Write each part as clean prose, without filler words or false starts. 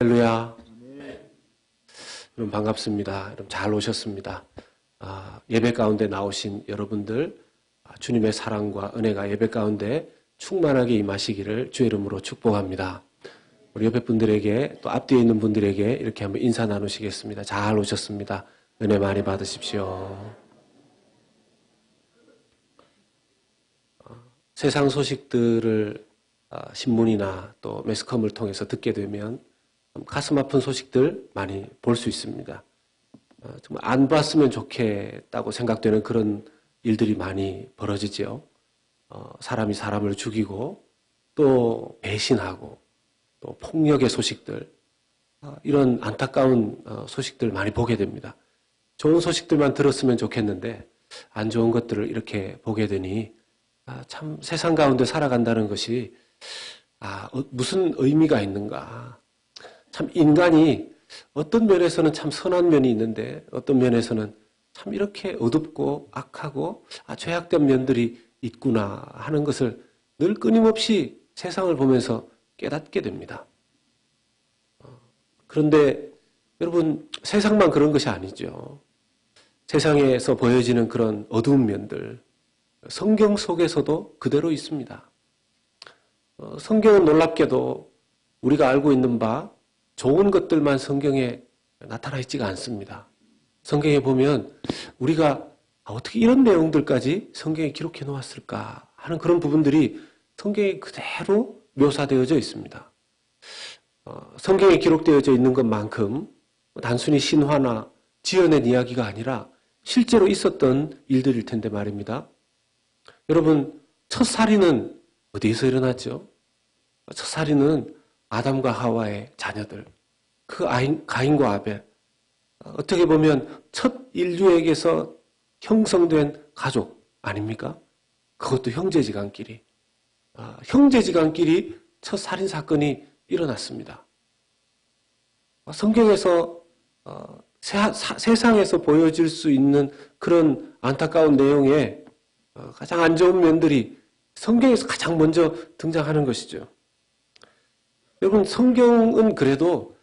할렐루야. 여러분 반갑습니다. 여러분 잘 오셨습니다. 예배 가운데 나오신 여러분들 주님의 사랑과 은혜가 예배 가운데 충만하게 임하시기를 주의 이름으로 축복합니다. 우리 옆에 분들에게 또 앞뒤에 있는 분들에게 이렇게 한번 인사 나누시겠습니다. 잘 오셨습니다. 은혜 많이 받으십시오. 세상 소식들을 신문이나 또 매스컴을 통해서 듣게 되면 가슴 아픈 소식들 많이 볼 수 있습니다. 정말 안 봤으면 좋겠다고 생각되는 그런 일들이 많이 벌어지죠. 사람이 사람을 죽이고 또 배신하고 또 폭력의 소식들, 이런 안타까운 소식들 많이 보게 됩니다. 좋은 소식들만 들었으면 좋겠는데 안 좋은 것들을 이렇게 보게 되니 참 세상 가운데 살아간다는 것이 무슨 의미가 있는가. 참 인간이 어떤 면에서는 참 선한 면이 있는데 어떤 면에서는 참 이렇게 어둡고 악하고 죄악된 면들이 있구나 하는 것을 늘 끊임없이 세상을 보면서 깨닫게 됩니다. 그런데 여러분, 세상만 그런 것이 아니죠. 세상에서 보여지는 그런 어두운 면들, 성경 속에서도 그대로 있습니다. 성경은 놀랍게도 우리가 알고 있는 바 좋은 것들만 성경에 나타나 있지가 않습니다. 성경에 보면 우리가 어떻게 이런 내용들까지 성경에 기록해 놓았을까 하는 그런 부분들이 성경에 그대로 묘사되어져 있습니다. 성경에 기록되어져 있는 것만큼 단순히 신화나 지어낸 이야기가 아니라 실제로 있었던 일들일 텐데 말입니다. 여러분, 첫 살인은 어디에서 일어났죠? 첫 살인은 아담과 하와의 자녀들, 그 가인과 아벨, 어떻게 보면 첫 인류에게서 형성된 가족 아닙니까? 그것도 형제지간끼리. 형제지간끼리 첫 살인 사건이 일어났습니다. 성경에서 세상에서 보여질 수 있는 그런 안타까운 내용의 가장 안 좋은 면들이 성경에서 가장 먼저 등장하는 것이죠. 여러분, 성경은 그래도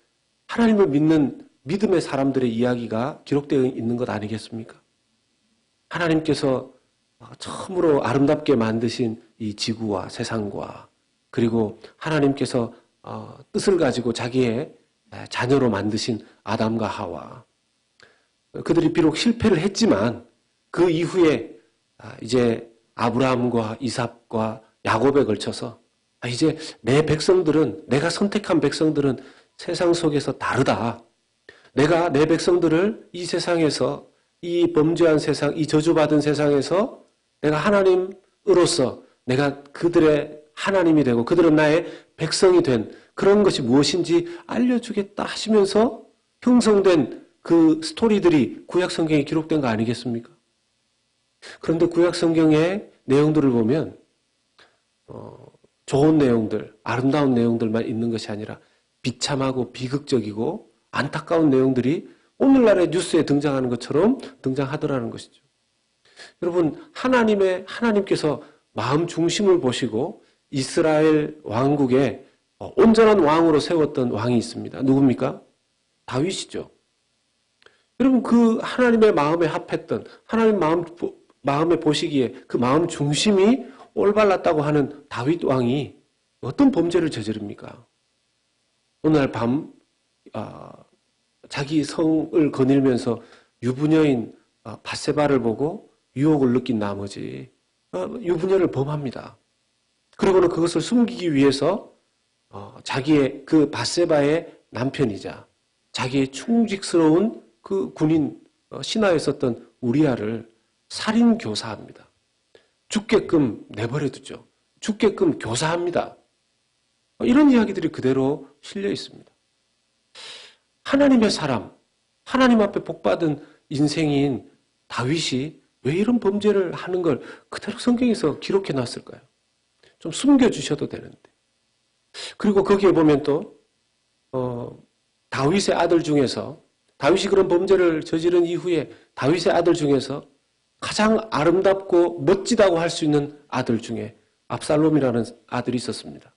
하나님을 믿는 믿음의 사람들의 이야기가 기록되어 있는 것 아니겠습니까? 하나님께서 처음으로 아름답게 만드신 이 지구와 세상과 그리고 하나님께서 뜻을 가지고 자기의 자녀로 만드신 아담과 하와, 그들이 비록 실패를 했지만 그 이후에 이제 아브라함과 이삭과 야곱에 걸쳐서 이제 내 백성들은, 내가 선택한 백성들은 세상 속에서 다르다. 내가 내 백성들을 이 세상에서, 이 범죄한 세상, 이 저주받은 세상에서 내가 하나님으로서 내가 그들의 하나님이 되고 그들은 나의 백성이 된 그런 것이 무엇인지 알려주겠다 하시면서 형성된 그 스토리들이 구약 성경에 기록된 거 아니겠습니까? 그런데 구약 성경의 내용들을 보면 좋은 내용들, 아름다운 내용들만 있는 것이 아니라 비참하고 비극적이고 안타까운 내용들이 오늘날의 뉴스에 등장하는 것처럼 등장하더라는 것이죠. 여러분, 하나님께서 마음 중심을 보시고 이스라엘 왕국에 온전한 왕으로 세웠던 왕이 있습니다. 누굽니까? 다윗이죠. 여러분, 그 하나님의 마음에 합했던, 하나님 마음에 보시기에 그 마음 중심이 올바랐다고 하는 다윗 왕이 어떤 범죄를 저지릅니까? 오늘 밤 자기 성을 거닐면서 유부녀인 밧세바를 보고 유혹을 느낀 나머지 유부녀를 범합니다. 그리고는 그것을 숨기기 위해서 자기의 그 밧세바의 남편이자 자기의 충직스러운 그 군인 신하에 있었던 우리아를 살인 교사합니다. 죽게끔 내버려두죠. 죽게끔 교사합니다. 이런 이야기들이 그대로 실려 있습니다. 하나님의 사람, 하나님 앞에 복받은 인생인 다윗이 왜 이런 범죄를 하는 걸 그대로 성경에서 기록해 놨을까요? 좀 숨겨주셔도 되는데. 그리고 거기에 보면 또 다윗의 아들 중에서, 다윗이 그런 범죄를 저지른 이후에 다윗의 아들 중에서 가장 아름답고 멋지다고 할 수 있는 아들 중에 압살롬이라는 아들이 있었습니다.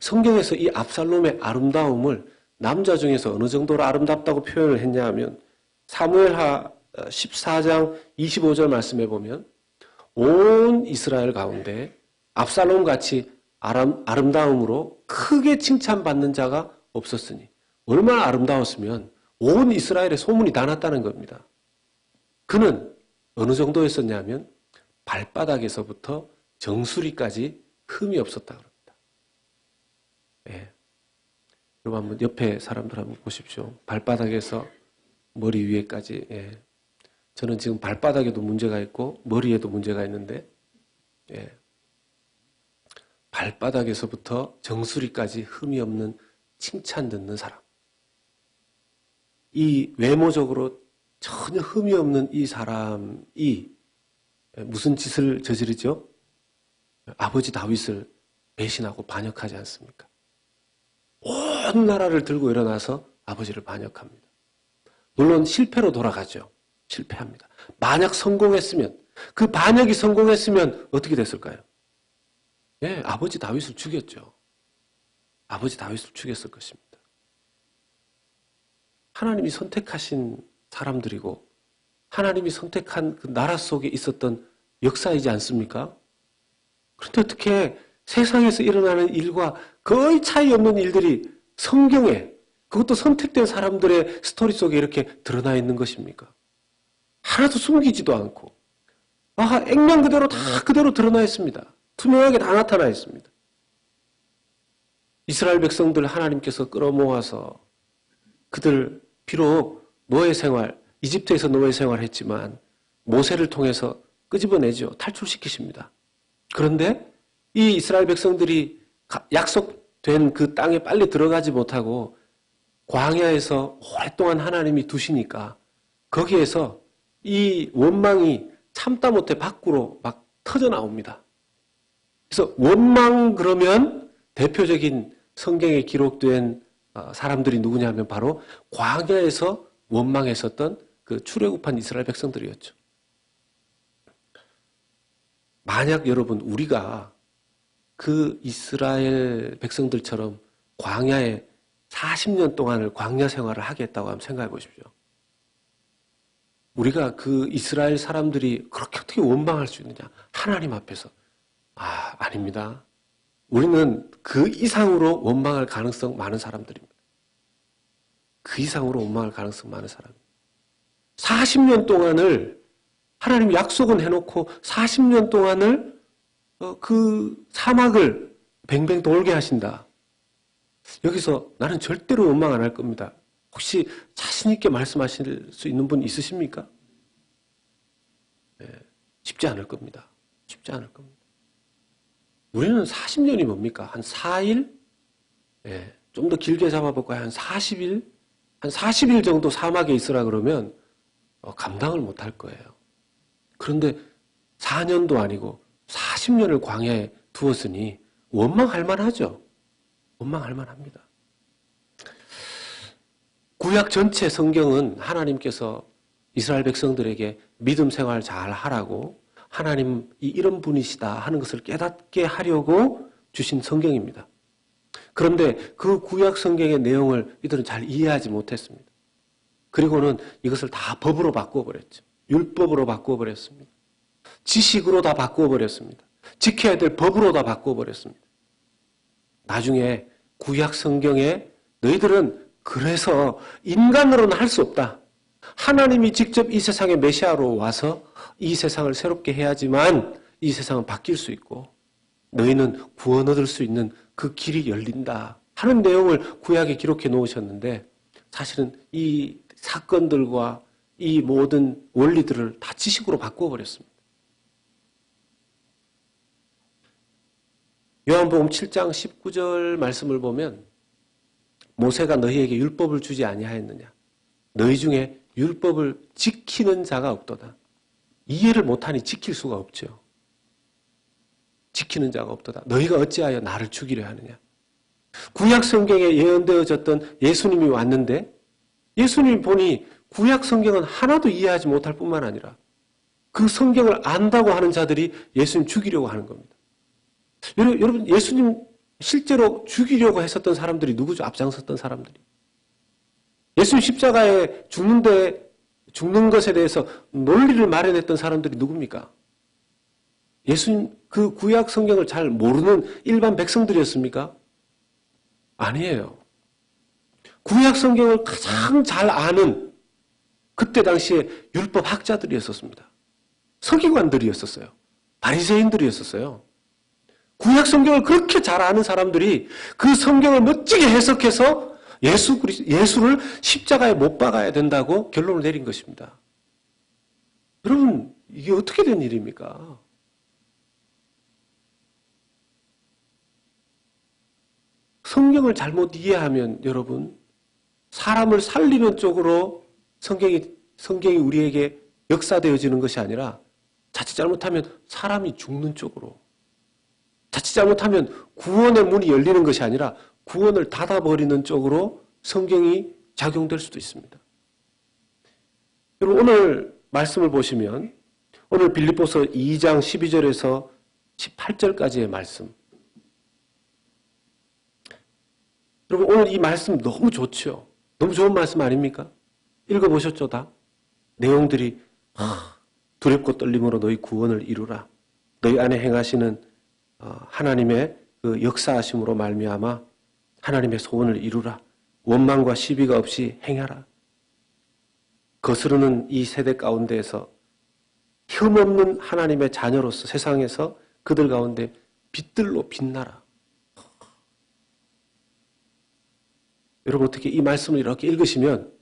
성경에서 이 압살롬의 아름다움을 남자 중에서 어느 정도로 아름답다고 표현을 했냐 하면 사무엘하 14장 25절 말씀해 보면 온 이스라엘 가운데 압살롬 같이 아름다움으로 크게 칭찬받는 자가 없었으니 얼마나 아름다웠으면 온 이스라엘에 소문이 다 났다는 겁니다. 그는 어느 정도였었냐면 발바닥에서부터 정수리까지 흠이 없었다 그럽니다. 예. 여러분 한번 옆에 사람들 한번 보십시오. 발바닥에서 머리 위에까지. 예. 저는 지금 발바닥에도 문제가 있고 머리에도 문제가 있는데 예. 발바닥에서부터 정수리까지 흠이 없는 칭찬 듣는 사람. 이 외모적으로 전혀 흠이 없는 이 사람이 무슨 짓을 저지르죠? 아버지 다윗을 배신하고 반역하지 않습니까? 온 나라를 들고 일어나서 아버지를 반역합니다. 물론 실패로 돌아가죠. 실패합니다. 만약 성공했으면, 그 반역이 성공했으면 어떻게 됐을까요? 예, 아버지 다윗을 죽였죠. 아버지 다윗을 죽였을 것입니다. 하나님이 선택하신 사람들이고 하나님이 선택한 그 나라 속에 있었던 역사이지 않습니까? 그런데 어떻게 세상에서 일어나는 일과 거의 차이 없는 일들이 성경에, 그것도 선택된 사람들의 스토리 속에 이렇게 드러나 있는 것입니까? 하나도 숨기지도 않고 액면 그대로 다 그대로 드러나 있습니다. 투명하게 다 나타나 있습니다. 이스라엘 백성들 하나님께서 끌어모아서 그들 비록 노예 생활, 이집트에서 노예 생활했지만 모세를 통해서 끄집어내죠. 탈출시키십니다. 그런데 이 이스라엘 백성들이 약속된 그 땅에 빨리 들어가지 못하고 광야에서 오랫동안 하나님이 두시니까 거기에서 이 원망이 참다 못해 밖으로 막 터져 나옵니다. 그래서 원망 그러면 대표적인 성경에 기록된 사람들이 누구냐면 바로 광야에서 원망했었던 그 출애굽한 이스라엘 백성들이었죠. 만약 여러분 우리가 그 이스라엘 백성들처럼 광야에 40년 동안을 광야 생활을 하겠다고 한번 생각해 보십시오. 우리가 그 이스라엘 사람들이 그렇게 어떻게 원망할 수 있느냐? 하나님 앞에서. 아닙니다. 우리는 그 이상으로 원망할 가능성 많은 사람들입니다. 그 이상으로 원망할 가능성 많은 사람입니다. 40년 동안을 하나님 약속은 해놓고 40년 동안을 그 사막을 뱅뱅 돌게 하신다. 여기서 나는 절대로 원망 안 할 겁니다. 혹시 자신 있게 말씀하실 수 있는 분 있으십니까? 네, 쉽지 않을 겁니다. 쉽지 않을 겁니다. 우리는 40년이 뭡니까? 한 4일? 네, 좀 더 길게 잡아볼까요? 한 40일? 한 40일 정도 사막에 있으라 그러면 감당을 못할 거예요. 그런데 4년도 아니고 40년을 광야에 두었으니 원망할 만하죠. 원망할 만합니다. 구약 전체 성경은 하나님께서 이스라엘 백성들에게 믿음 생활 잘 하라고 하나님이 이런 분이시다 하는 것을 깨닫게 하려고 주신 성경입니다. 그런데 그 구약 성경의 내용을 이들은 잘 이해하지 못했습니다. 그리고는 이것을 다 법으로 바꾸어버렸죠. 율법으로 바꾸어버렸습니다. 지식으로 다 바꾸어버렸습니다. 지켜야 될 법으로 다 바꾸어버렸습니다. 나중에 구약 성경에 너희들은 그래서 인간으로는 할 수 없다. 하나님이 직접 이 세상에 메시아로 와서 이 세상을 새롭게 해야지만 이 세상은 바뀔 수 있고 너희는 구원 얻을 수 있는 그 길이 열린다 하는 내용을 구약에 기록해 놓으셨는데 사실은 이 사건들과 이 모든 원리들을 다 지식으로 바꾸어 버렸습니다. 요한복음 7장 19절 말씀을 보면 모세가 너희에게 율법을 주지 아니하였느냐? 너희 중에 율법을 지키는 자가 없도다. 이해를 못하니 지킬 수가 없죠. 지키는 자가 없도다. 너희가 어찌하여 나를 죽이려 하느냐? 구약 성경에 예언되어졌던 예수님이 왔는데 예수님이 보니 구약 성경은 하나도 이해하지 못할 뿐만 아니라 그 성경을 안다고 하는 자들이 예수님 죽이려고 하는 겁니다. 여러분 예수님 실제로 죽이려고 했었던 사람들이 누구죠? 앞장섰던 사람들이. 예수님 십자가에 죽는 것에 대해서 논리를 마련했던 사람들이 누굽니까? 예수님 그 구약 성경을 잘 모르는 일반 백성들이었습니까? 아니에요. 구약 성경을 가장 잘 아는 그때 당시에 율법 학자들이었었습니다. 서기관들이었었어요. 바리새인들이었었어요. 구약 성경을 그렇게 잘 아는 사람들이 그 성경을 멋지게 해석해서 예수를 십자가에 못 박아야 된다고 결론을 내린 것입니다. 여러분, 이게 어떻게 된 일입니까? 성경을 잘못 이해하면 여러분, 사람을 살리는 쪽으로 성경이 우리에게 역사되어지는 것이 아니라 자칫 잘못하면 사람이 죽는 쪽으로, 자칫 잘못하면 구원의 문이 열리는 것이 아니라 구원을 닫아버리는 쪽으로 성경이 작용될 수도 있습니다. 여러분, 오늘 말씀을 보시면 오늘 빌립보서 2장 12절에서 18절까지의 말씀, 여러분 오늘 이 말씀 너무 좋죠? 너무 좋은 말씀 아닙니까? 읽어보셨죠 다? 내용들이 두렵고 떨림으로 너희 구원을 이루라. 너희 안에 행하시는 하나님의 그 역사하심으로 말미암아 하나님의 소원을 이루라. 원망과 시비가 없이 행하라. 거스르는 이 세대 가운데에서 흠없는 하나님의 자녀로서 세상에서 그들 가운데 빛들로 빛나라. 여러분 어떻게 이 말씀을 이렇게 읽으시면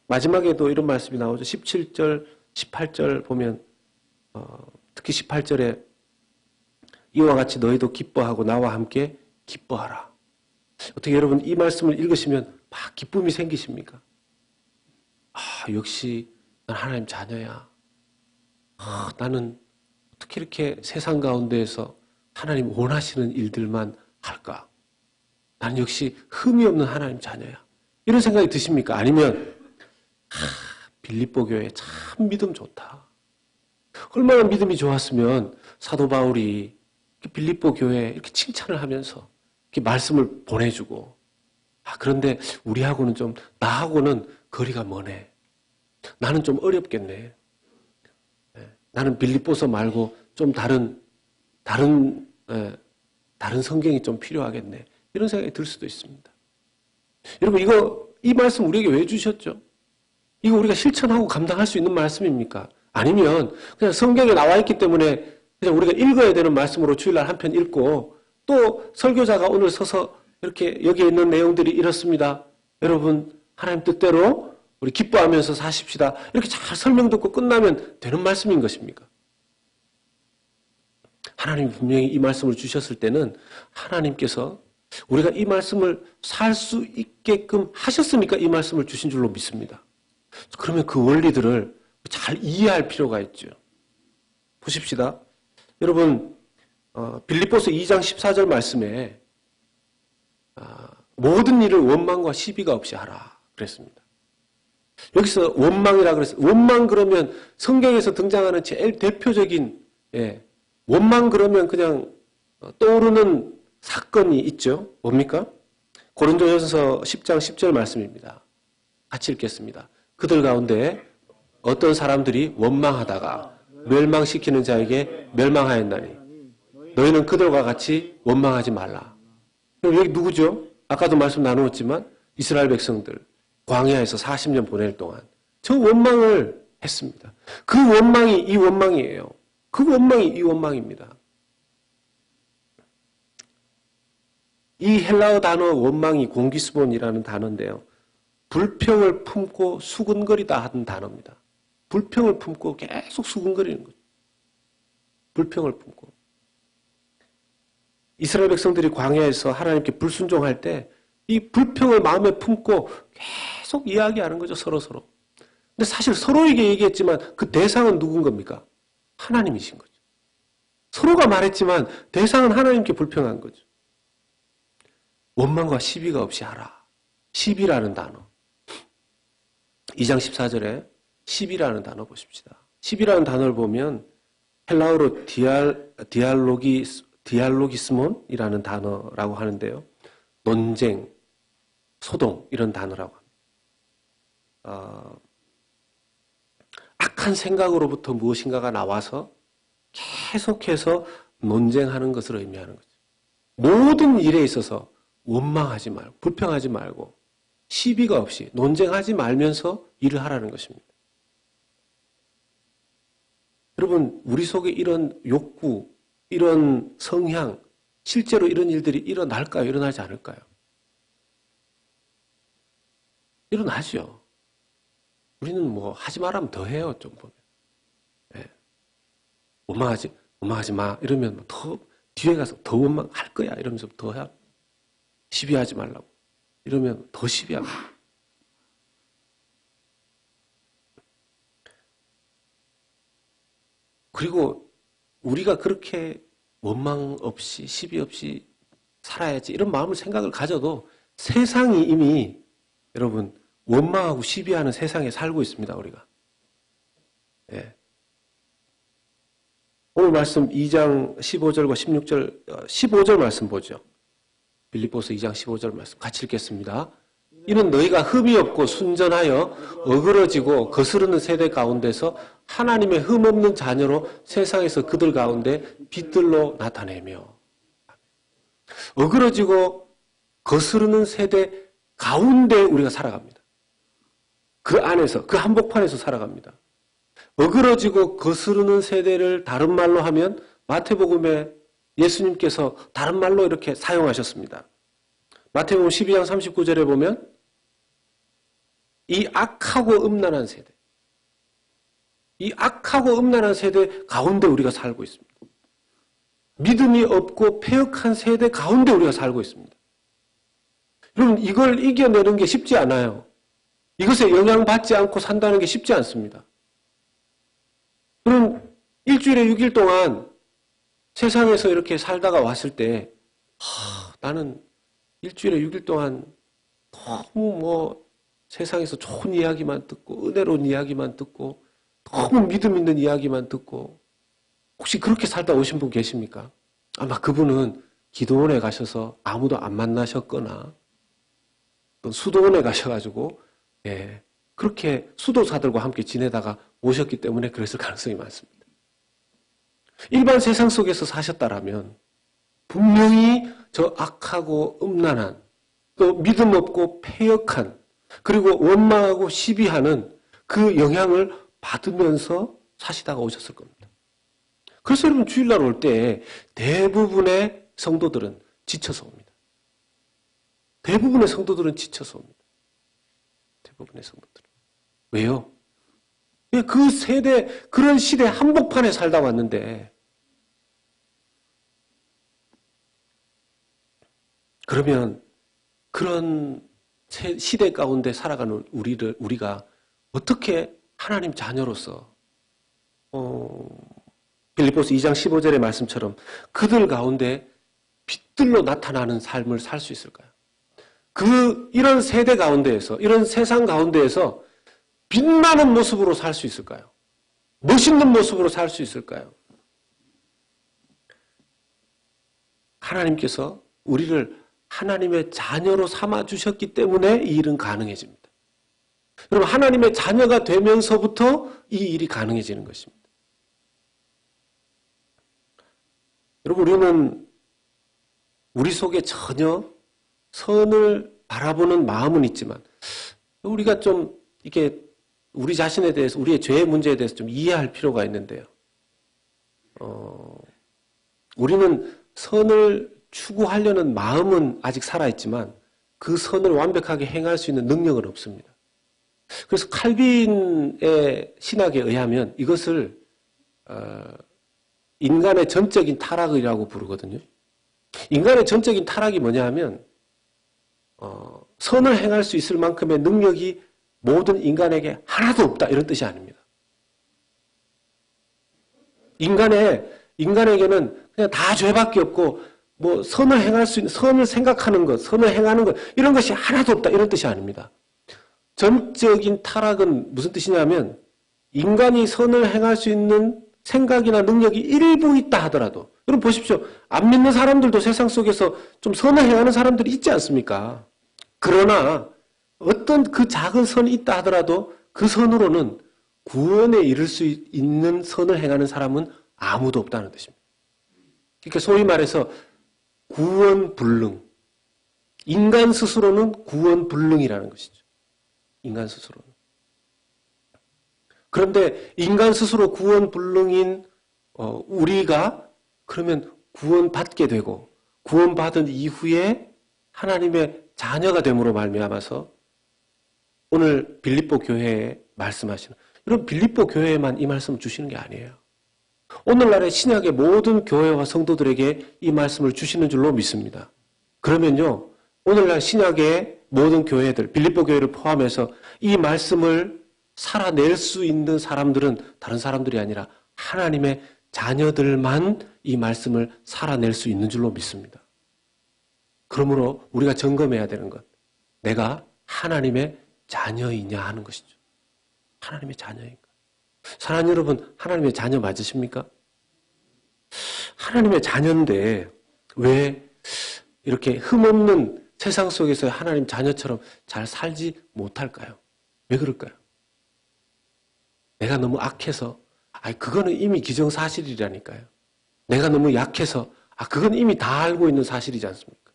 마지막에도 이런 말씀이 나오죠. 17절, 18절 보면 특히 18절에 이와 같이 너희도 기뻐하고 나와 함께 기뻐하라. 어떻게 여러분 이 말씀을 읽으시면 막 기쁨이 생기십니까? 역시 난 하나님 자녀야. 나는 어떻게 이렇게 세상 가운데에서 하나님 원하시는 일들만 할까? 나는 역시 흠이 없는 하나님 자녀야. 이런 생각이 드십니까? 아니면 빌립보 교회 참 믿음 좋다. 얼마나 믿음이 좋았으면 사도 바울이 빌립보 교회에 이렇게 칭찬을 하면서 이렇게 말씀을 보내주고 그런데 우리하고는 좀 나하고는 거리가 머네. 나는 좀 어렵겠네. 나는 빌립보서 말고 좀 다른 성경이 좀 필요하겠네. 이런 생각이 들 수도 있습니다. 여러분 이 말씀 우리에게 왜 주셨죠? 이거 우리가 실천하고 감당할 수 있는 말씀입니까? 아니면 그냥 성경에 나와 있기 때문에 그냥 우리가 읽어야 되는 말씀으로 주일날 한 편 읽고 또 설교자가 오늘 서서 이렇게 여기에 있는 내용들이 이렇습니다. 여러분 하나님 뜻대로 우리 기뻐하면서 사십시다. 이렇게 잘 설명 듣고 끝나면 되는 말씀인 것입니까? 하나님이 분명히 이 말씀을 주셨을 때는 하나님께서 우리가 이 말씀을 살 수 있게끔 하셨으니까 이 말씀을 주신 줄로 믿습니다. 그러면 그 원리들을 잘 이해할 필요가 있죠. 보십시다. 여러분 빌립보서 2장 14절 말씀에 모든 일을 원망과 시비가 없이 하라 그랬습니다. 여기서 원망이라 그랬어요. 원망 그러면 성경에서 등장하는 제일 대표적인 원망 그러면 그냥 떠오르는 사건이 있죠. 뭡니까? 고린도전서 10장 10절 말씀입니다. 같이 읽겠습니다. 그들 가운데 어떤 사람들이 원망하다가 멸망시키는 자에게 멸망하였나니 너희는 그들과 같이 원망하지 말라. 그럼 여기 누구죠? 아까도 말씀 나누었지만 이스라엘 백성들 광야에서 40년 보낼 동안 저 원망을 했습니다. 그 원망이 이 원망이에요. 그 원망이 이 원망입니다. 이 헬라어 단어 원망이 공기스본이라는 단어인데요. 불평을 품고 수근거리다 하는 단어입니다. 불평을 품고 계속 수근거리는 거죠. 불평을 품고. 이스라엘 백성들이 광야에서 하나님께 불순종할 때 이 불평을 마음에 품고 계속 이야기하는 거죠. 서로서로. 근데 사실 서로에게 얘기했지만 그 대상은 누군 겁니까? 하나님이신 거죠. 서로가 말했지만 대상은 하나님께 불평한 거죠. 원망과 시비가 없이 하라. 시비라는 단어. 2장 14절에 시비라는 단어 보십시다. 시비라는 단어를 보면 헬라어로 디알로기스몬이라는 단어라고 하는데요. 논쟁, 소동 이런 단어라고 합니다. 악한 생각으로부터 무엇인가가 나와서 계속해서 논쟁하는 것을 의미하는 거죠. 모든 일에 있어서 원망하지 말고 불평하지 말고 시비가 없이 논쟁하지 말면서 일을 하라는 것입니다. 여러분, 우리 속에 이런 욕구, 이런 성향, 실제로 이런 일들이 일어날까요? 일어나지 않을까요? 일어나죠. 우리는 뭐 하지 말라면 더 해요. 좀 보면. 네. 원망하지 마. 이러면 더 뒤에 가서 더 원망할 거야. 이러면서 더 해. 시비하지 말라고. 이러면 더 시비합니다. 그리고 우리가 그렇게 원망 없이 시비 없이 살아야지 이런 마음을 생각을 가져도 세상이 이미 여러분 원망하고 시비하는 세상에 살고 있습니다. 우리가. 예. 오늘 말씀 2장 15절과 16절 15절 말씀 보죠. 빌립보서 2장 15절 말씀 같이 읽겠습니다. 이는 너희가 흠이 없고 순전하여 어그러지고 거스르는 세대 가운데서 하나님의 흠 없는 자녀로 세상에서 그들 가운데 빛들로 나타내며 어그러지고 거스르는 세대 가운데 우리가 살아갑니다. 그 안에서 그 한복판에서 살아갑니다. 어그러지고 거스르는 세대를 다른 말로 하면 마태복음에 예수님께서 다른 말로 이렇게 사용하셨습니다. 마태복음 12장 39절에 보면 이 악하고 음란한 세대, 이 악하고 음란한 세대 가운데 우리가 살고 있습니다. 믿음이 없고 패역한 세대 가운데 우리가 살고 있습니다. 여러분, 이걸 이겨내는 게 쉽지 않아요. 이것에 영향받지 않고 산다는 게 쉽지 않습니다. 그럼 일주일에 6일 동안 세상에서 이렇게 살다가 왔을 때 나는 일주일에 6일 동안 너무 세상에서 좋은 이야기만 듣고 은혜로운 이야기만 듣고 너무 믿음 있는 이야기만 듣고 혹시 그렇게 살다 오신 분 계십니까? 아마 그분은 기도원에 가셔서 아무도 안 만나셨거나 또 수도원에 가셔가지고 그렇게 수도사들과 함께 지내다가 오셨기 때문에 그랬을 가능성이 많습니다. 일반 세상 속에서 사셨다라면 분명히 저 악하고 음란한 또 믿음 없고 패역한 그리고 원망하고 시비하는 그 영향을 받으면서 사시다가 오셨을 겁니다. 그래서 여러분 주일날 올 때 대부분의 성도들은 지쳐서 옵니다. 대부분의 성도들은 지쳐서 옵니다. 대부분의 성도들은. 왜요? 그 세대, 그런 시대 한복판에 살다 왔는데 그러면 그런 시대 가운데 살아가는 우리가 어떻게 하나님 자녀로서 빌립보서 2장 15절의 말씀처럼 그들 가운데 빛들로 나타나는 삶을 살 수 있을까요? 이런 세대 가운데에서 이런 세상 가운데에서 빛나는 모습으로 살 수 있을까요? 멋있는 모습으로 살 수 있을까요? 하나님께서 우리를 하나님의 자녀로 삼아주셨기 때문에 이 일은 가능해집니다. 여러분, 하나님의 자녀가 되면서부터 이 일이 가능해지는 것입니다. 여러분, 우리는 우리 속에 전혀 선을 바라보는 마음은 있지만 우리가 좀 이게 우리 자신에 대해서 우리의 죄의 문제에 대해서 좀 이해할 필요가 있는데요. 우리는 선을 추구하려는 마음은 아직 살아있지만 그 선을 완벽하게 행할 수 있는 능력은 없습니다. 그래서 칼빈의 신학에 의하면 이것을 인간의 전적인 타락이라고 부르거든요. 인간의 전적인 타락이 뭐냐 하면 선을 행할 수 있을 만큼의 능력이 모든 인간에게 하나도 없다 이런 뜻이 아닙니다. 인간에게는 그냥 다 죄밖에 없고 뭐 선을 행할 수 있는 선을 생각하는 것, 선을 행하는 것 이런 것이 하나도 없다 이런 뜻이 아닙니다. 전적인 타락은 무슨 뜻이냐면 인간이 선을 행할 수 있는 생각이나 능력이 일부 있다 하더라도 여러분 보십시오. 안 믿는 사람들도 세상 속에서 좀 선을 행하는 사람들이 있지 않습니까? 그러나 어떤 그 작은 선이 있다 하더라도 그 선으로는 구원에 이를 수 있는 선을 행하는 사람은 아무도 없다는 뜻입니다. 그러니까 소위 말해서 구원불능. 인간 스스로는 구원불능이라는 것이죠. 인간 스스로는. 그런데 인간 스스로 구원불능인 우리가 그러면 구원받게 되고 구원받은 이후에 하나님의 자녀가 됨으로 말미암아서 오늘 빌립보 교회에 말씀하시는 이런 빌립보 교회에만 이 말씀을 주시는 게 아니에요. 오늘날의 신약의 모든 교회와 성도들에게 이 말씀을 주시는 줄로 믿습니다. 그러면요, 오늘날 신약의 모든 교회들, 빌립보 교회를 포함해서 이 말씀을 살아낼 수 있는 사람들은 다른 사람들이 아니라 하나님의 자녀들만 이 말씀을 살아낼 수 있는 줄로 믿습니다. 그러므로 우리가 점검해야 되는 것, 내가 하나님의 자녀이냐 하는 것이죠. 하나님의 자녀인가? 사랑하는 여러분, 하나님의 자녀 맞으십니까? 하나님의 자녀인데 왜 이렇게 흠없는 세상 속에서 하나님 자녀처럼 잘 살지 못할까요? 왜 그럴까요? 내가 너무 악해서, 그거는 이미 기정사실이라니까요. 내가 너무 약해서, 그건 이미 다 알고 있는 사실이지 않습니까?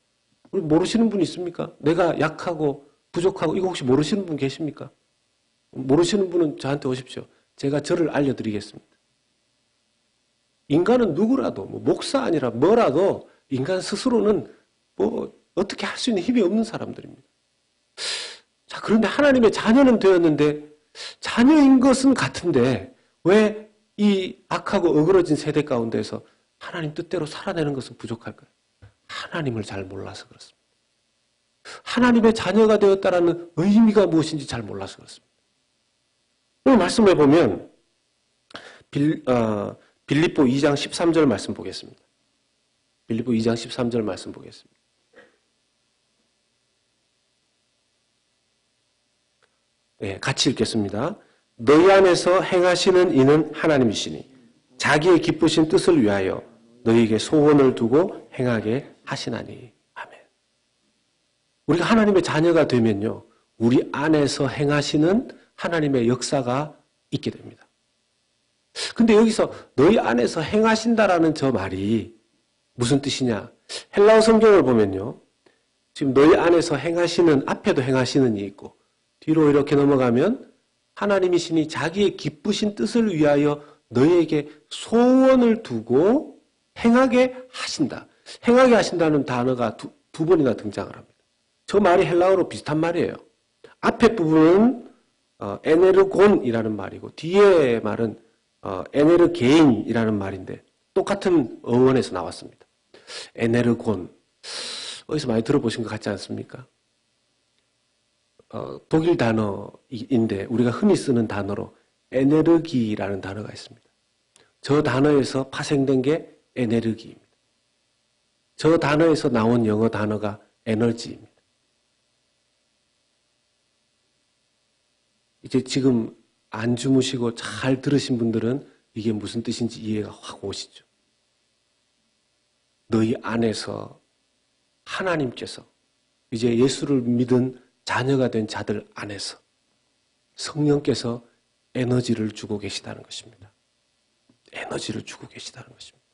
우리 모르시는 분 있습니까? 내가 약하고 부족하고 이거 혹시 모르시는 분 계십니까? 모르시는 분은 저한테 오십시오. 제가 저를 알려드리겠습니다. 인간은 누구라도, 목사 아니라 뭐라도 인간 스스로는 어떻게 할 수 있는 힘이 없는 사람들입니다. 자, 그런데 하나님의 자녀는 되었는데 자녀인 것은 같은데 왜 이 악하고 어그러진 세대 가운데서 하나님 뜻대로 살아내는 것은 부족할까요? 하나님을 잘 몰라서 그렇습니다. 하나님의 자녀가 되었다라는 의미가 무엇인지 잘 몰라서 그렇습니다. 오늘 말씀해 보면 빌립보 2장 13절 말씀 보겠습니다. 빌립보 2장 13절 말씀 보겠습니다. 네, 같이 읽겠습니다. 너희 안에서 행하시는 이는 하나님이시니 자기의 기쁘신 뜻을 위하여 너희에게 소원을 두고 행하게 하시나니. 아멘. 우리가 하나님의 자녀가 되면요, 우리 안에서 행하시는 하나님의 역사가 있게 됩니다. 근데 여기서 너희 안에서 행하신다라는 저 말이 무슨 뜻이냐? 헬라어 성경을 보면요, 지금 너희 안에서 행하시는, 앞에도 행하시는이 있고 뒤로 이렇게 넘어가면 하나님이시니 자기의 기쁘신 뜻을 위하여 너희에게 소원을 두고 행하게 하신다. 행하게 하신다는 단어가 두 번이나 등장을 합니다. 저 말이 헬라어로 비슷한 말이에요. 앞에 부분은 에네르곤이라는 말이고 뒤에 말은 에네르게인이라는 말인데 똑같은 어원에서 나왔습니다. 에네르곤. 어디서 많이 들어보신 것 같지 않습니까? 독일 단어인데 우리가 흔히 쓰는 단어로 에네르기라는 단어가 있습니다. 저 단어에서 파생된 게 에네르기입니다. 저 단어에서 나온 영어 단어가 에너지입니다. 이제 지금 안 주무시고 잘 들으신 분들은 이게 무슨 뜻인지 이해가 확 오시죠. 너희 안에서 하나님께서 이제 예수를 믿은 자녀가 된 자들 안에서 성령께서 에너지를 주고 계시다는 것입니다. 에너지를 주고 계시다는 것입니다.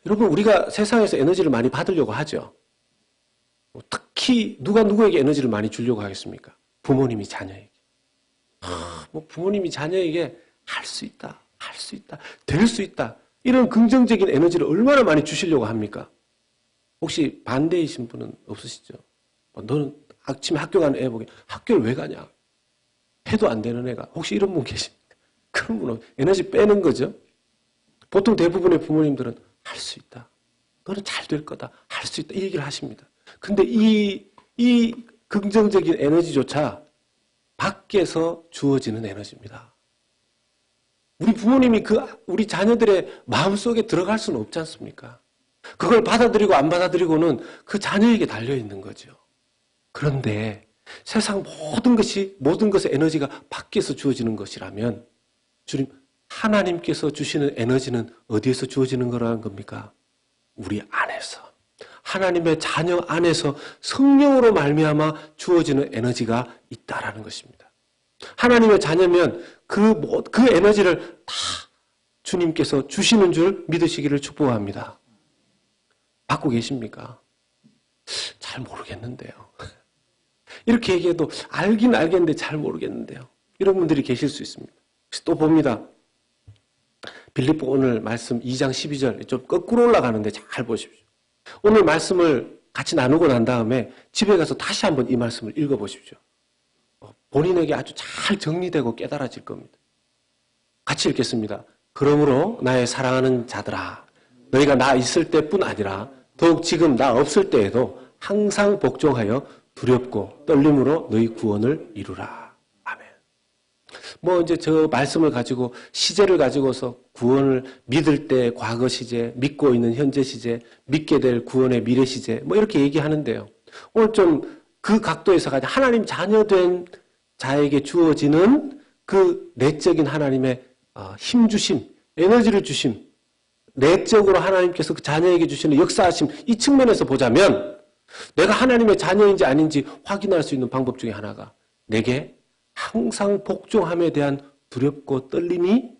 여러분, 우리가 세상에서 에너지를 많이 받으려고 하죠. 특히 누가 누구에게 에너지를 많이 주려고 하겠습니까? 부모님이 자녀에게. 부모님이 자녀에게 할 수 있다, 할 수 있다, 될 수 있다, 이런 긍정적인 에너지를 얼마나 많이 주시려고 합니까? 혹시 반대이신 분은 없으시죠? 너는 아침에 학교 가는 애 보게 학교를 왜 가냐? 해도 안 되는 애가 혹시 이런 분 계십니까? 그런 분은 에너지 빼는 거죠. 보통 대부분의 부모님들은 할 수 있다, 너는 잘 될 거다, 할 수 있다, 이 얘기를 하십니다. 근데 이 긍정적인 에너지조차 밖에서 주어지는 에너지입니다. 우리 부모님이 우리 자녀들의 마음속에 들어갈 수는 없지 않습니까? 그걸 받아들이고 안 받아들이고는 그 자녀에게 달려있는 거죠. 그런데 세상 모든 것의 에너지가 밖에서 주어지는 것이라면 주님, 하나님께서 주시는 에너지는 어디에서 주어지는 거라는 겁니까? 우리 안에서. 하나님의 자녀 안에서 성령으로 말미암아 주어지는 에너지가 있다라는 것입니다. 하나님의 자녀면 그 에너지를 다 주님께서 주시는 줄 믿으시기를 축복합니다. 받고 계십니까? 잘 모르겠는데요. 이렇게 얘기해도 알긴 알겠는데 잘 모르겠는데요. 이런 분들이 계실 수 있습니다. 또 봅니다. 빌립보 오늘 말씀 2장 12절 좀 거꾸로 올라가는데 잘 보십시오. 오늘 말씀을 같이 나누고 난 다음에 집에 가서 다시 한번 이 말씀을 읽어보십시오. 본인에게 아주 잘 정리되고 깨달아질 겁니다. 같이 읽겠습니다. 그러므로 나의 사랑하는 자들아, 너희가 나 있을 때뿐 아니라 더욱 지금 나 없을 때에도 항상 복종하여 두렵고 떨림으로 너희 구원을 이루라. 아멘. 이제 저 말씀을 가지고 시제를 가지고서 구원을 믿을 때 과거 시제, 믿고 있는 현재 시제, 믿게 될 구원의 미래 시제 이렇게 얘기하는데요. 오늘 좀 그 각도에서 가지고 하나님 자녀된 자에게 주어지는 그 내적인 하나님의 힘 주심, 에너지를 주심, 내적으로 하나님께서 그 자녀에게 주시는 역사하심, 이 측면에서 보자면 내가 하나님의 자녀인지 아닌지 확인할 수 있는 방법 중에 하나가 내게 항상 복종함에 대한 두렵고 떨림이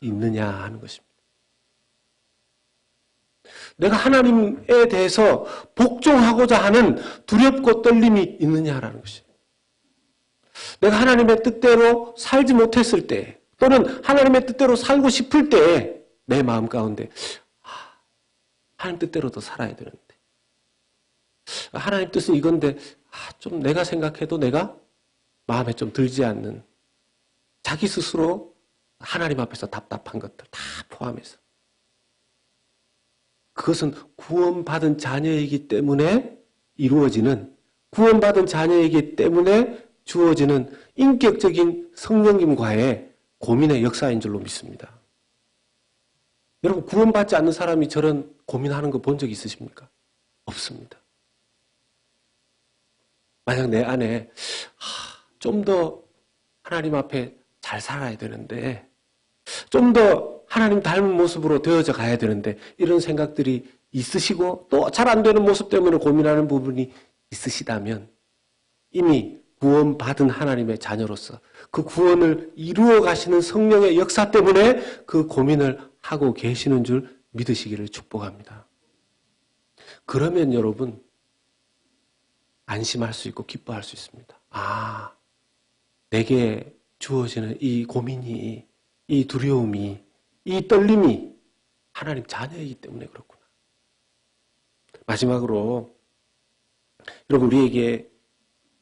있느냐 하는 것입니다. 내가 하나님에 대해서 복종하고자 하는 두렵고 떨림이 있느냐라는 것이에요. 내가 하나님의 뜻대로 살지 못했을 때 또는 하나님의 뜻대로 살고 싶을 때 내 마음 가운데 하나님 뜻대로도 살아야 되는데 하나님 뜻은 이건데 좀 내가 생각해도 내가 마음에 좀 들지 않는 자기 스스로 하나님 앞에서 답답한 것들 다 포함해서 그것은 구원받은 자녀이기 때문에 이루어지는 구원받은 자녀이기 때문에 주어지는 인격적인 성령님과의 고민의 역사인 줄로 믿습니다. 여러분 구원받지 않는 사람이 저런 고민하는 거 본 적 있으십니까? 없습니다. 만약 내 안에 좀 더 하나님 앞에 잘 살아야 되는데 좀 더 하나님 닮은 모습으로 되어져 가야 되는데 이런 생각들이 있으시고 또 잘 안 되는 모습 때문에 고민하는 부분이 있으시다면 이미 구원받은 하나님의 자녀로서 그 구원을 이루어 가시는 성령의 역사 때문에 그 고민을 하고 계시는 줄 믿으시기를 축복합니다. 그러면 여러분 안심할 수 있고 기뻐할 수 있습니다. 내게 주어지는 이 고민이, 이 두려움이, 이 떨림이 하나님 자녀이기 때문에 그렇구나. 마지막으로 여러분 우리에게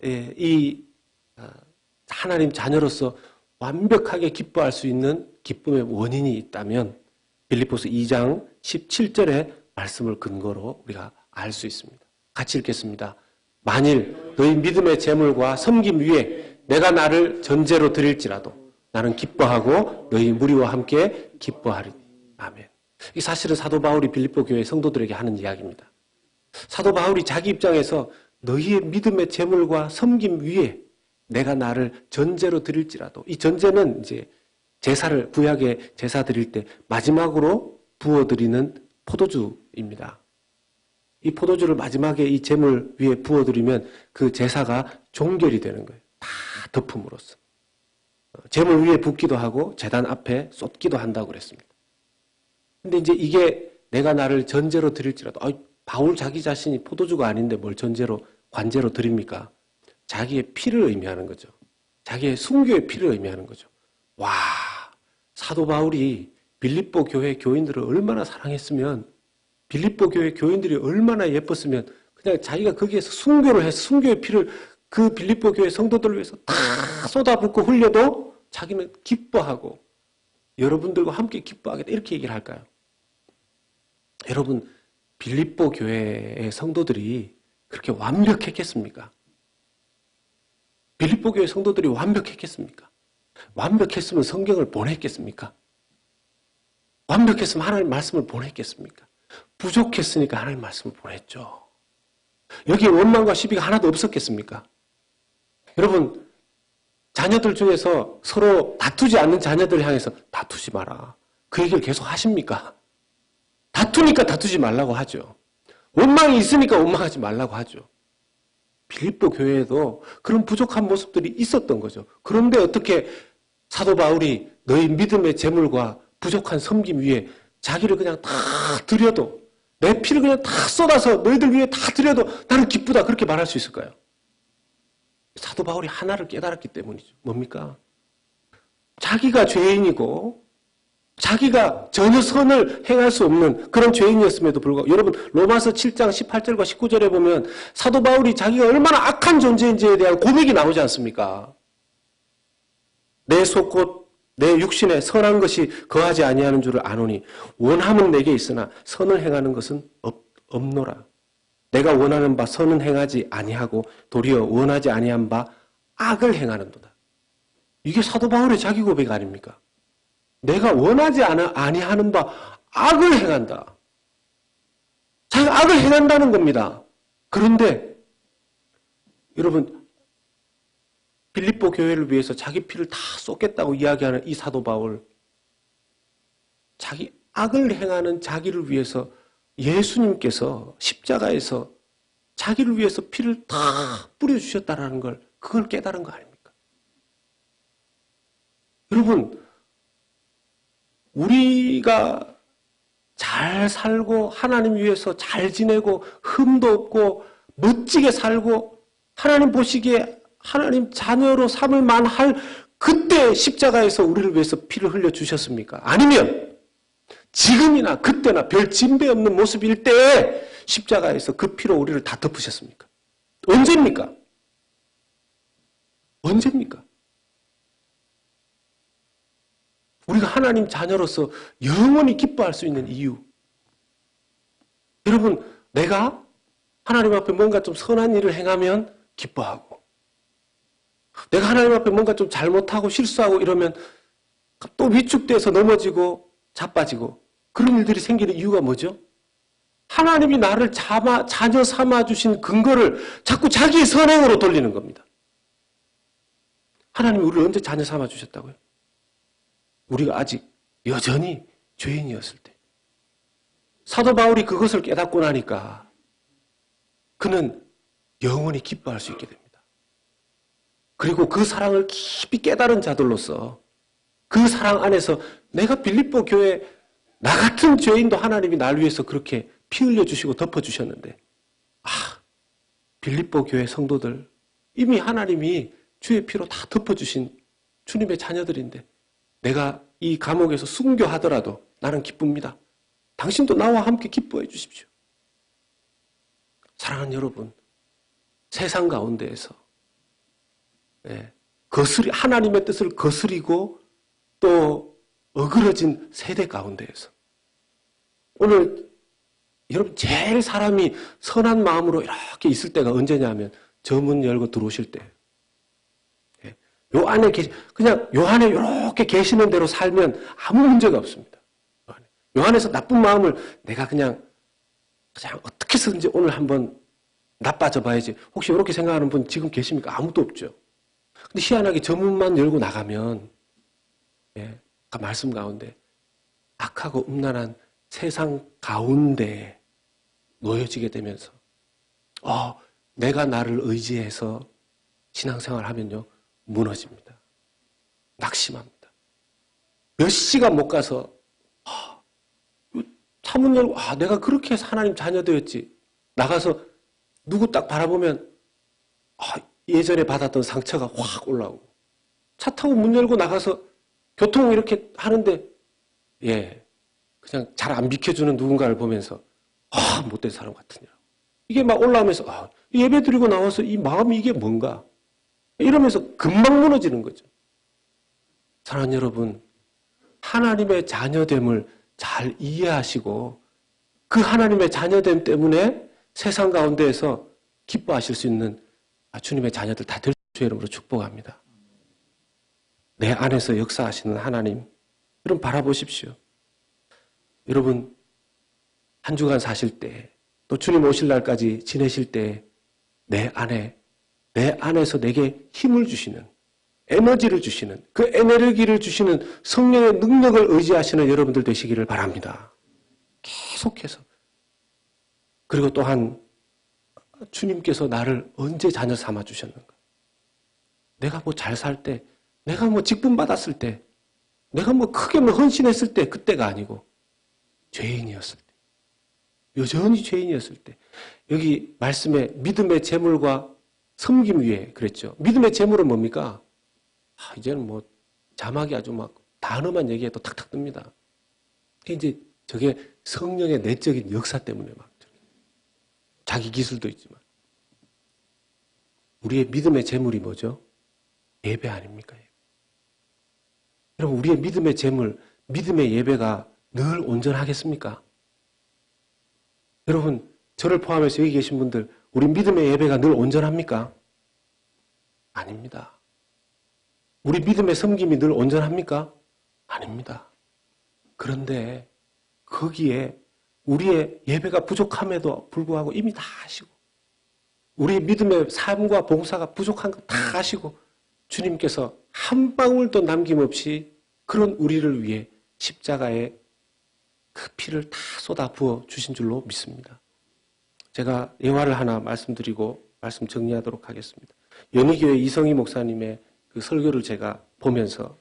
이 하나님 자녀로서 완벽하게 기뻐할 수 있는 기쁨의 원인이 있다면 빌립보서 2장 17절의 말씀을 근거로 우리가 알 수 있습니다. 같이 읽겠습니다. 만일 너희 믿음의 재물과 섬김 위에 내가 나를 전제로 드릴지라도 나는 기뻐하고 너희 무리와 함께 기뻐하리니. 아멘. 이 사실은 사도 바울이 빌립보 교회 성도들에게 하는 이야기입니다. 사도 바울이 자기 입장에서 너희의 믿음의 재물과 섬김 위에 내가 나를 전제로 드릴지라도 이 전제는 이제 제사를 구약에 제사 드릴 때 마지막으로 부어드리는 포도주입니다. 이 포도주를 마지막에 이 제물 위에 부어드리면 그 제사가 종결이 되는 거예요. 다 덮음으로써. 제물 위에 붓기도 하고 제단 앞에 쏟기도 한다고 그랬습니다. 근데 이제 이게 내가 나를 전제로 드릴지라도 바울 자기 자신이 포도주가 아닌데 뭘 전제로 관제로 드립니까? 자기의 피를 의미하는 거죠. 자기의 순교의 피를 의미하는 거죠. 와, 사도 바울이 빌립보 교회 교인들을 얼마나 사랑했으면 빌립보 교회 교인들이 얼마나 예뻤으면 그냥 자기가 거기에서 순교를 해서 순교의 피를 그 빌립보 교회 성도들을 위해서 다 쏟아붓고 흘려도 자기는 기뻐하고 여러분들과 함께 기뻐하겠다 이렇게 얘기를 할까요? 여러분 빌립보 교회의 성도들이 그렇게 완벽했겠습니까? 빌립보 교회 성도들이 완벽했겠습니까? 완벽했으면 성경을 보냈겠습니까? 완벽했으면 하나님 말씀을 보냈겠습니까? 부족했으니까 하나님 말씀을 보냈죠. 여기에 원망과 시비가 하나도 없었겠습니까? 여러분 자녀들 중에서 서로 다투지 않는 자녀들을 향해서 다투지 마라. 그 얘기를 계속 하십니까? 다투니까 다투지 말라고 하죠. 원망이 있으니까 원망하지 말라고 하죠. 빌립보 교회에도 그런 부족한 모습들이 있었던 거죠. 그런데 어떻게 사도 바울이 너희 믿음의 재물과 부족한 섬김 위에 자기를 그냥 다 드려도, 내 피를 그냥 다 쏟아서 너희들 위해 다 드려도 나는 기쁘다, 그렇게 말할 수 있을까요? 사도 바울이 하나를 깨달았기 때문이죠. 뭡니까? 자기가 죄인이고 자기가 전혀 선을 행할 수 없는 그런 죄인이었음에도 불구하고, 여러분 로마서 7장 18절과 19절에 보면 사도 바울이 자기가 얼마나 악한 존재인지에 대한 고백이 나오지 않습니까? 내 속 곧 내 육신에 선한 것이 거하지 아니하는 줄을 아노니 원함은 내게 있으나 선을 행하는 것은 없노라. 내가 원하는 바 선은 행하지 아니하고 도리어 원하지 아니한 바 악을 행하는도다. 이게 사도 바울의 자기 고백 아닙니까? 내가 원하지 아니하는 바 악을 행한다. 자기가 악을 행한다는 겁니다. 그런데 여러분, 빌립보 교회를 위해서 자기 피를 다 쏟겠다고 이야기하는 이 사도 바울, 자기 악을 행하는 자기를 위해서 예수님께서 십자가에서 자기를 위해서 피를 다 뿌려주셨다는 걸, 그걸 깨달은 거 아닙니까? 여러분, 우리가 잘 살고 하나님 위해서 잘 지내고 흠도 없고 멋지게 살고 하나님 보시기에 하나님 자녀로 삼을 만할 그때 십자가에서 우리를 위해서 피를 흘려주셨습니까? 아니면 지금이나 그때나 별 진배 없는 모습일 때에 십자가에서 그 피로 우리를 다 덮으셨습니까? 언제입니까? 언제입니까? 우리가 하나님 자녀로서 영원히 기뻐할 수 있는 이유. 여러분, 내가 하나님 앞에 뭔가 좀 선한 일을 행하면 기뻐하고, 내가 하나님 앞에 뭔가 좀 잘못하고 실수하고 이러면 또 위축돼서 넘어지고 자빠지고, 그런 일들이 생기는 이유가 뭐죠? 하나님이 나를 자녀 삼아주신 근거를 자꾸 자기의 선행으로 돌리는 겁니다. 하나님이 우리를 언제 자녀 삼아주셨다고요? 우리가 아직 여전히 죄인이었을 때. 사도 바울이 그것을 깨닫고 나니까 그는 영원히 기뻐할 수 있게 됩니다. 그리고 그 사랑을 깊이 깨달은 자들로서 그 사랑 안에서 내가 빌립보 교회 나 같은 죄인도 하나님이 날 위해서 그렇게 피 흘려주시고 덮어주셨는데, 빌립보 교회 성도들 이미 하나님이 주의 피로 다 덮어주신 주님의 자녀들인데 내가 이 감옥에서 순교하더라도 나는 기쁩니다. 당신도 나와 함께 기뻐해 주십시오. 사랑하는 여러분, 세상 가운데에서 하나님의 뜻을 거스리고 또 어그러진 세대 가운데에서 오늘 여러분 제일 사람이 선한 마음으로 이렇게 있을 때가 언제냐면 저 문 열고 들어오실 때. 요 안에 그냥 요 안에 이렇게 계시는 대로 살면 아무 문제가 없습니다. 요 안에서 나쁜 마음을 내가 그냥 어떻게 해서든지 오늘 한번 나빠져 봐야지. 혹시 이렇게 생각하는 분 지금 계십니까? 아무도 없죠. 근데 희한하게 저 문만 열고 나가면 아까 말씀 가운데 악하고 음란한 세상 가운데 놓여지게 되면서 내가 나를 의지해서 신앙생활을 하면요 무너집니다. 낙심합니다. 몇 시간 못 가서 차문 열고 내가 그렇게 해서 하나님 자녀 되었지. 나가서 누구 딱 바라보면 예전에 받았던 상처가 확 올라오고, 차 타고 문 열고 나가서 교통 이렇게 하는데 그냥 잘 안 비켜주는 누군가를 보면서 못된 사람 같으냐. 이게 막 올라오면서 예배 드리고 나와서 이 마음이 이게 뭔가 이러면서 금방 무너지는 거죠. 사랑하는 여러분, 하나님의 자녀됨을 잘 이해하시고 그 하나님의 자녀됨 때문에 세상 가운데에서 기뻐하실 수 있는 주님의 자녀들 다 될 수 있는 이름으로 축복합니다. 내 안에서 역사하시는 하나님, 여러분 바라보십시오. 여러분 한 주간 사실 때, 또 주님 오실 날까지 지내실 때 내 안에서 내게 힘을 주시는, 에너지를 주시는, 그 에너지를 주시는 성령의 능력을 의지하시는 여러분들 되시기를 바랍니다. 계속해서. 그리고 또한 주님께서 나를 언제 자녀 삼아 주셨는가? 내가 뭐 잘 살 때, 내가 뭐 직분 받았을 때, 내가 뭐 크게 뭐 헌신했을 때, 그때가 아니고 죄인이었을 때, 여전히 죄인이었을 때. 여기 말씀에 믿음의 재물과 섬김 위에 그랬죠. 믿음의 재물은 뭡니까? 이제는 뭐 자막이 아주 막 단어만 얘기해도 탁탁 뜹니다. 이제 저게 성령의 내적인 역사 때문에 막 자기 기술도 있지만 우리의 믿음의 재물이 뭐죠? 예배 아닙니까? 여러분, 우리의 믿음의 재물, 믿음의 예배가 늘 온전하겠습니까? 여러분, 저를 포함해서 여기 계신 분들, 우리 믿음의 예배가 늘 온전합니까? 아닙니다. 우리 믿음의 섬김이 늘 온전합니까? 아닙니다. 그런데 거기에 우리의 예배가 부족함에도 불구하고 이미 다 아시고, 우리 믿음의 삶과 봉사가 부족한 거 다 아시고, 주님께서 한 방울도 남김없이 그런 우리를 위해 십자가에 그 피를 다 쏟아 부어 주신 줄로 믿습니다. 제가 예화를 하나 말씀드리고 말씀 정리하도록 하겠습니다. 연희교회 이성희 목사님의 그 설교를 제가 보면서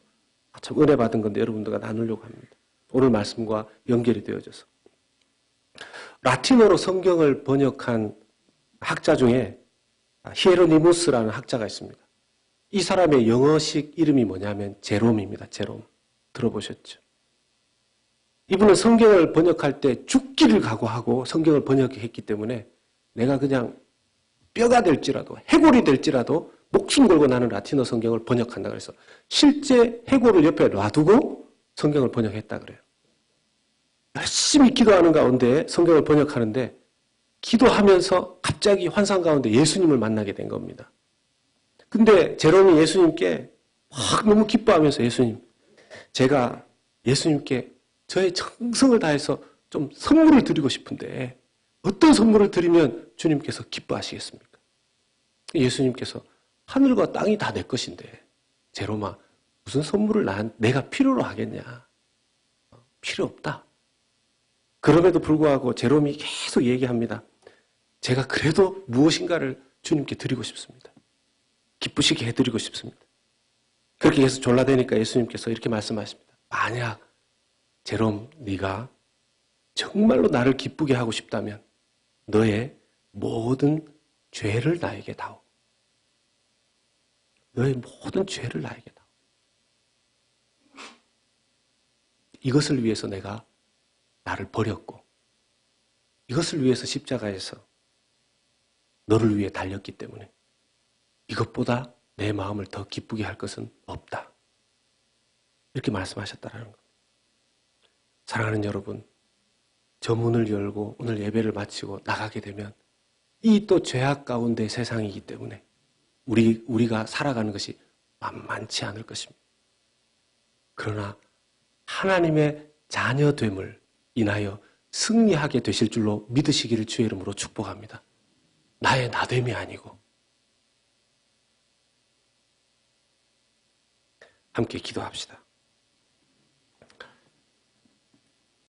참 은혜 받은 건데 여러분들과 나누려고 합니다. 오늘 말씀과 연결이 되어져서. 라틴어로 성경을 번역한 학자 중에 히에로니무스라는 학자가 있습니다. 이 사람의 영어식 이름이 뭐냐면 제롬입니다. 제롬. 들어보셨죠? 이분은 성경을 번역할 때 죽기를 각오하고 성경을 번역했기 때문에 내가 그냥 뼈가 될지라도 해골이 될지라도 목숨 걸고 나는 라틴어 성경을 번역한다 그래서 실제 해골을 옆에 놔두고 성경을 번역했다 그래요. 열심히 기도하는 가운데 성경을 번역하는데 기도하면서 갑자기 환상 가운데 예수님을 만나게 된 겁니다. 근데 제롬이 예수님께 막 너무 기뻐하면서 예수님, 제가 예수님께 저의 정성을 다해서 좀 선물을 드리고 싶은데 어떤 선물을 드리면 주님께서 기뻐하시겠습니까? 예수님께서 하늘과 땅이 다 내 것인데 제롬아 무슨 선물을 내가 필요로 하겠냐? 필요 없다. 그럼에도 불구하고 제롬이 계속 얘기합니다. 제가 그래도 무엇인가를 주님께 드리고 싶습니다. 기쁘시게 해드리고 싶습니다. 그렇게 해서 졸라대니까 예수님께서 이렇게 말씀하십니다. 만약 제롬 네가 정말로 나를 기쁘게 하고 싶다면 너의 모든 죄를 나에게 다오. 너의 모든 죄를 나에게 다오. 이것을 위해서 내가 나를 버렸고 이것을 위해서 십자가에서 너를 위해 달렸기 때문에 이것보다 내 마음을 더 기쁘게 할 것은 없다. 이렇게 말씀하셨다는 겁니다. 사랑하는 여러분, 저 문을 열고 오늘 예배를 마치고 나가게 되면 이 또 죄악 가운데 세상이기 때문에 우리가 살아가는 것이 만만치 않을 것입니다. 그러나 하나님의 자녀됨을 인하여 승리하게 되실 줄로 믿으시기를 주의 이름으로 축복합니다. 나의 나됨이 아니고. 함께 기도합시다.